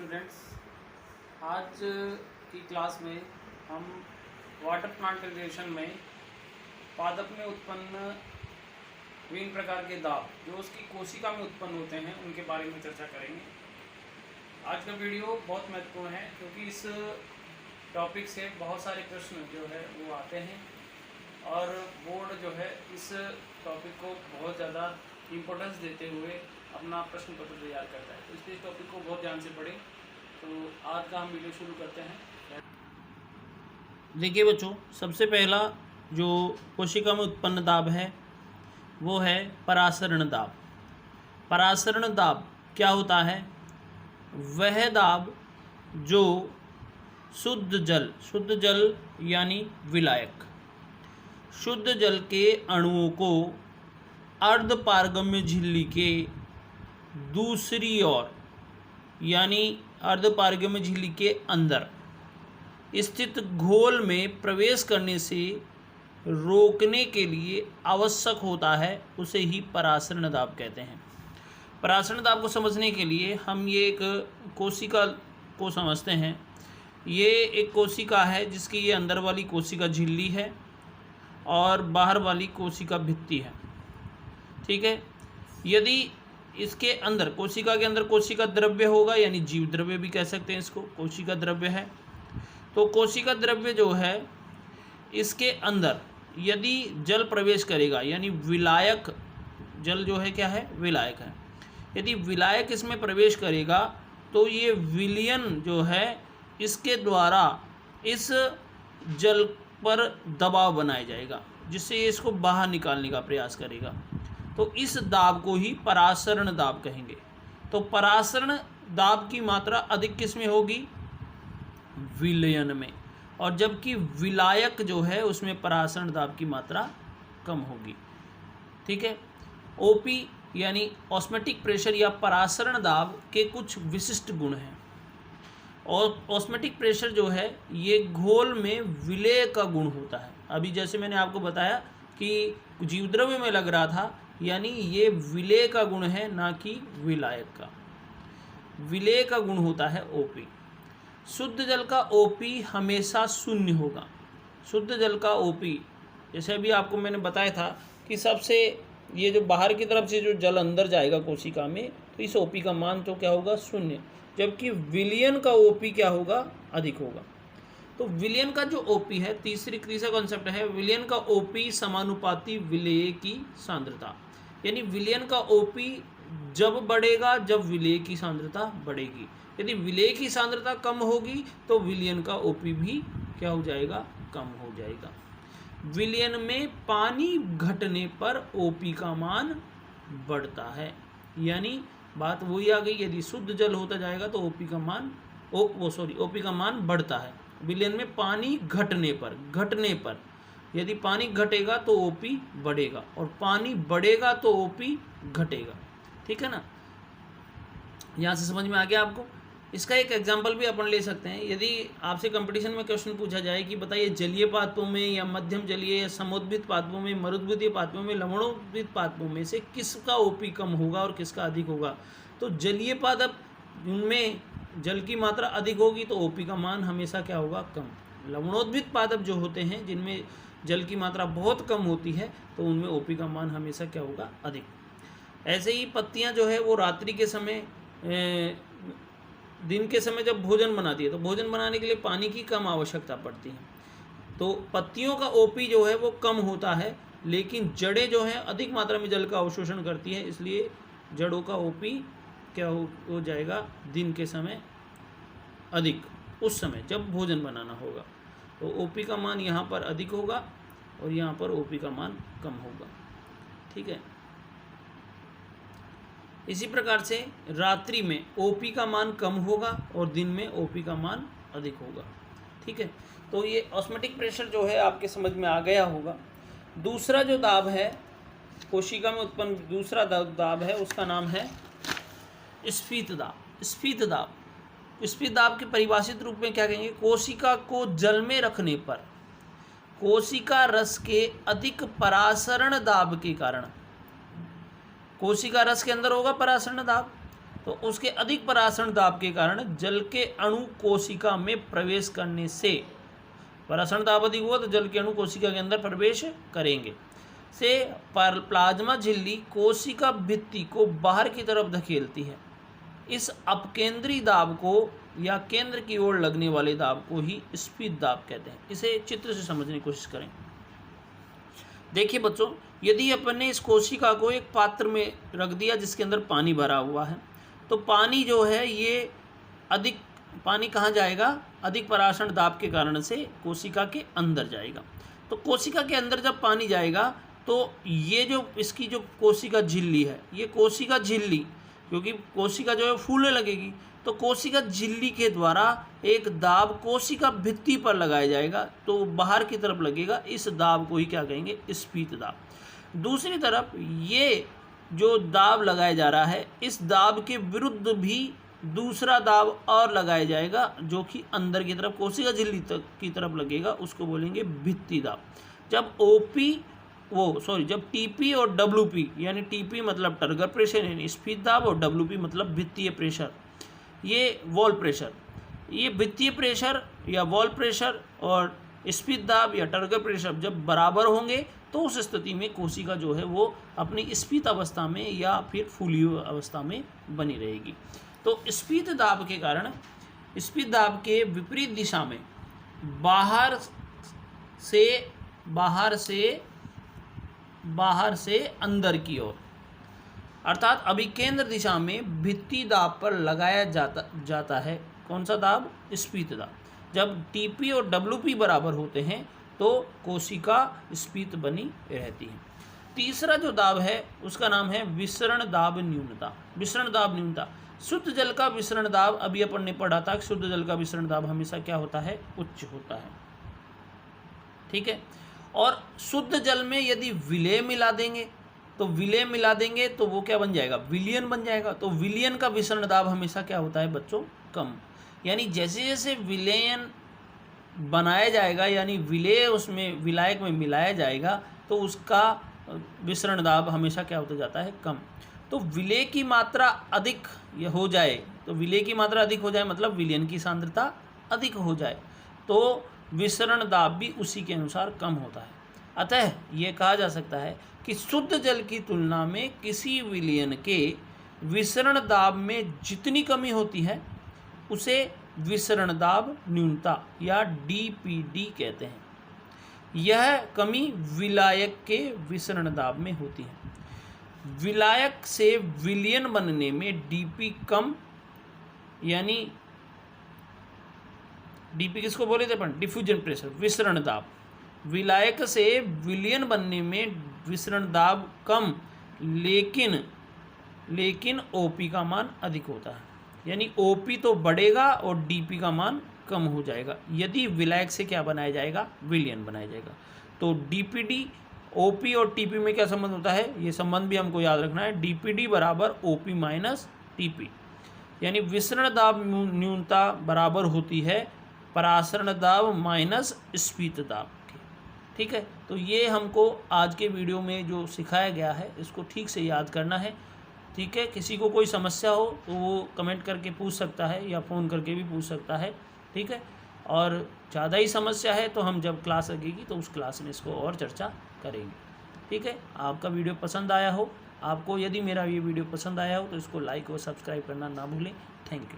Students, आज की class में हम वाटर प्लांट रेगुलेशन में पादप में उत्पन्न विभिन्न प्रकार के दाब जो उसकी कोशिका में उत्पन्न होते हैं उनके बारे में चर्चा करेंगे। आज का वीडियो बहुत महत्वपूर्ण है क्योंकि इस टॉपिक से बहुत सारे प्रश्न जो है वो आते हैं और बोर्ड जो है इस टॉपिक को बहुत ज़्यादा इम्पोर्टेंस देते हुए अपना प्रश्न पत्र तैयार करता है। तो इसलिए इस टॉपिक को बहुत ध्यान से पढ़ें। तो आज का हम वीडियो शुरू करते हैं। देखिए बच्चों, सबसे पहला जो कोशिका में उत्पन्न दाब है वो है परासरण दाब। परासरण दाब क्या होता है? वह दाब जो शुद्ध जल यानी विलायक, शुद्ध जल के अणुओं को अर्धपारगम्य झिल्ली के दूसरी ओर यानी अर्धपारगम्य झिल्ली के अंदर स्थित घोल में प्रवेश करने से रोकने के लिए आवश्यक होता है, उसे ही परासरण दाब कहते हैं। परासरण दाब को समझने के लिए हम ये एक कोशिका को समझते हैं। ये एक कोशिका है जिसकी ये अंदर वाली कोशिका झिल्ली है और बाहर वाली कोशिका भित्ति है। ठीक है। यदि इसके अंदर कोशिका के अंदर कोशिका द्रव्य होगा, यानी जीव द्रव्य भी कह सकते हैं इसको, कोशिका द्रव्य है। तो कोशिका द्रव्य जो है इसके अंदर यदि जल प्रवेश करेगा, यानी विलायक जल जो है क्या है? विलायक है। यदि विलायक इसमें प्रवेश करेगा तो ये विलयन जो है इसके द्वारा इस जल पर दबाव बनाया जाएगा जिससे ये इसको बाहर निकालने का प्रयास करेगा। तो इस दाब को ही परासरण दाब कहेंगे। तो परासरण दाब की मात्रा अधिक किस में होगी? विलयन में। और जबकि विलायक जो है उसमें परासरण दाब की मात्रा कम होगी। ठीक है। ओपी यानी ऑस्मेटिक प्रेशर या परासरण दाब के कुछ विशिष्ट गुण हैं। और ऑस्मेटिक प्रेशर जो है ये घोल में विलय का गुण होता है। अभी जैसे मैंने आपको बताया कि जीवद्रव्य में लग रहा था, यानी ये विलय का गुण है, ना कि विलायक का। विलय का गुण होता है ओपी। शुद्ध जल का ओपी हमेशा शून्य होगा। शुद्ध जल का ओपी, जैसे अभी आपको मैंने बताया था कि सबसे ये जो बाहर की तरफ से जो जल अंदर जाएगा कोशिका में, तो इस ओपी का मान तो क्या होगा? शून्य। जबकि विलयन का ओपी क्या होगा? अधिक होगा। तो विलयन का जो ओपी है, तीसरा कॉन्सेप्ट है विलयन का ओपी समानुपाती विलय की सांद्रता। यानी विलयन का ओपी जब बढ़ेगा जब विलय की सांद्रता बढ़ेगी। यदि विलय की सांद्रता कम होगी तो विलयन का ओपी भी क्या हो जाएगा? कम हो जाएगा। विलयन में पानी घटने पर ओपी का मान बढ़ता है। यानी बात वही आ गई, यदि शुद्ध जल होता जाएगा तो ओपी का मान ओपी का मान बढ़ता है। विलयन में पानी घटने पर यदि पानी घटेगा तो ओपी बढ़ेगा और पानी बढ़ेगा तो ओपी घटेगा। ठीक है ना? यहाँ से समझ में आ गया आपको? इसका एक एग्जाम्पल भी अपन ले सकते हैं। यदि आपसे कंपटीशन में क्वेश्चन पूछा जाए कि बताइए जलीय पादपों में या मध्यम जलीय या समुद्भित पादपों में, मरुद्भिदीय पादपों में, लवणोद्भिद पादपों में से किसका ओपी कम होगा और किसका अधिक होगा, तो जलीय पादप उनमें जल की मात्रा अधिक होगी तो ओपी का मान हमेशा क्या होगा? कम। लवणोद्भिद पादप जो होते हैं जिनमें जल की मात्रा बहुत कम होती है तो उनमें ओपी का मान हमेशा क्या होगा? अधिक। ऐसे ही पत्तियां जो है वो रात्रि के समय दिन के समय जब भोजन बनाती है तो भोजन बनाने के लिए पानी की कम आवश्यकता पड़ती है, तो पत्तियों का ओपी जो है वो कम होता है, लेकिन जड़ें जो हैं अधिक मात्रा में जल का अवशोषण करती है, इसलिए जड़ों का ओपी क्या हो जाएगा? दिन के समय अधिक, उस समय जब भोजन बनाना होगा तो ओपी का मान यहाँ पर अधिक होगा और यहाँ पर ओपी का मान कम होगा। ठीक है। इसी प्रकार से रात्रि में ओपी का मान कम होगा और दिन में ओपी का मान अधिक होगा। ठीक है। तो ये ऑस्मेटिक प्रेशर जो है आपके समझ में आ गया होगा। दूसरा जो दाब है कोशिका में उत्पन्न, दूसरा दाब है उसका नाम है स्फीत दाब। स्फीत दाब के परिभाषित रूप में क्या कहेंगे? कोशिका को जल में रखने पर कोशिका रस के अधिक परासरण दाब के कारण, कोशिका रस के अंदर होगा परासरण दाब तो उसके अधिक परासरण दाब के कारण जल के अणु कोशिका में प्रवेश करने से, परासरण दाब अधिक हुआ तो जल के अणु कोशिका के अंदर प्रवेश करेंगे, से प्लाज्मा झिल्ली कोशिका भित्ति को बाहर की तरफ धकेलती है। इस अपकेंद्री दाब को या केंद्र की ओर लगने वाले दाब को ही स्फीत दाब कहते हैं। इसे चित्र से समझने की कोशिश करें। देखिए बच्चों, यदि अपन ने इस कोशिका को एक पात्र में रख दिया जिसके अंदर पानी भरा हुआ है, तो पानी जो है ये अधिक पानी कहाँ जाएगा? अधिक परासरण दाब के कारण से कोशिका के अंदर जाएगा। तो कोशिका के अंदर जब पानी जाएगा तो ये जो इसकी जो कोशिका झिल्ली है, ये कोशिका झिल्ली, क्योंकि कोशिका जो है फूलने लगेगी, तो कोशिका झिल्ली के द्वारा एक दाब कोशिका भित्ति पर लगाया जाएगा, तो बाहर की तरफ लगेगा। इस दाब को ही क्या कहेंगे? स्फीत दाब। दूसरी तरफ ये जो दाब लगाया जा रहा है, इस दाब के विरुद्ध भी दूसरा दाब और लगाया जाएगा जो कि अंदर की तरफ कोशिका झिल्ली तक की तरफ लगेगा, उसको बोलेंगे भित्ति दाब। जब टीपी और डब्ल्यूपी, यानी टीपी मतलब टर्गर प्रेशर यानी स्फीत दाब, और डब्ल्यूपी मतलब भित्तीय प्रेशर, ये वॉल प्रेशर, ये भित्तीय प्रेशर या वॉल प्रेशर और स्फीत दाब या टर्गर प्रेशर जब बराबर होंगे तो उस स्थिति में कोशिका जो है वो अपनी स्फीत अवस्था में या फिर फूली हुई अवस्था में बनी रहेगी। तो स्फीत दाब के कारण, स्फीत दाब के विपरीत दिशा में बाहर से अंदर की ओर, अर्थात अभिकेंद्र दिशा में भित्ति दाब पर लगाया जाता है। कौन सा दाब? स्फीत दाब। जब टीपी और डब्ल्यूपी बराबर होते हैं तो कोशिका स्फीत बनी रहती है। तीसरा जो दाब है उसका नाम है विसरण दाब न्यूनता। विसरण दाब न्यूनता, शुद्ध जल का विसरण दाब, अभी अपन ने पढ़ा था कि शुद्ध जल का विसरण दाब हमेशा क्या होता है? उच्च होता है। ठीक है। और शुद्ध जल में यदि विलेय मिला देंगे तो वो क्या बन जाएगा? विलयन बन जाएगा। तो विलयन का विसरण दाब हमेशा क्या होता है बच्चों? कम। यानी जैसे जैसे विलयन बनाया जाएगा, यानी विलेय उसमें विलायक में मिलाया जाएगा, तो उसका विसरण दाब हमेशा क्या होता जाता है? कम। तो विलेय की मात्रा अधिक हो जाए, तो विलेय की मात्रा अधिक हो जाए मतलब विलयन की सांद्रता अधिक हो जाए, तो विसरण दाब भी उसी के अनुसार कम होता है। अतः ये कहा जा सकता है कि शुद्ध जल की तुलना में किसी विलयन के विसरण दाब में जितनी कमी होती है उसे विसरण दाब न्यूनता या डीपीडी कहते हैं। यह कमी विलायक के विसरण दाब में होती है। विलायक से विलयन बनने में डीपी कम, यानी डीपी किसको बोले थे अपन? डिफ्यूजन प्रेशर, विसरण दाब। विलायक से विलयन बनने में विसरण दाब कम, लेकिन ओपी का मान अधिक होता है। यानी ओपी तो बढ़ेगा और डीपी का मान कम हो जाएगा यदि विलायक से क्या बनाया जाएगा? विलयन बनाया जाएगा। तो डीपीडी, ओपी और टीपी में क्या संबंध होता है? ये संबंध भी हमको याद रखना है। डीपीडी बराबर ओपी माइनस टीपी, यानी विसरण दाब न्यूनता बराबर होती है परासरण दाब माइनस स्फीत दाब के। ठीक है। तो ये हमको आज के वीडियो में जो सिखाया गया है इसको ठीक से याद करना है। ठीक है। किसी को कोई समस्या हो तो वो कमेंट करके पूछ सकता है या फ़ोन करके भी पूछ सकता है। ठीक है। और ज़्यादा ही समस्या है तो हम जब क्लास लगेगी तो उस क्लास में इसको और चर्चा करेंगे। ठीक है। आपका वीडियो पसंद आया हो, आपको यदि मेरा ये वीडियो पसंद आया हो तो इसको लाइक और सब्सक्राइब करना ना भूलें। Thank you.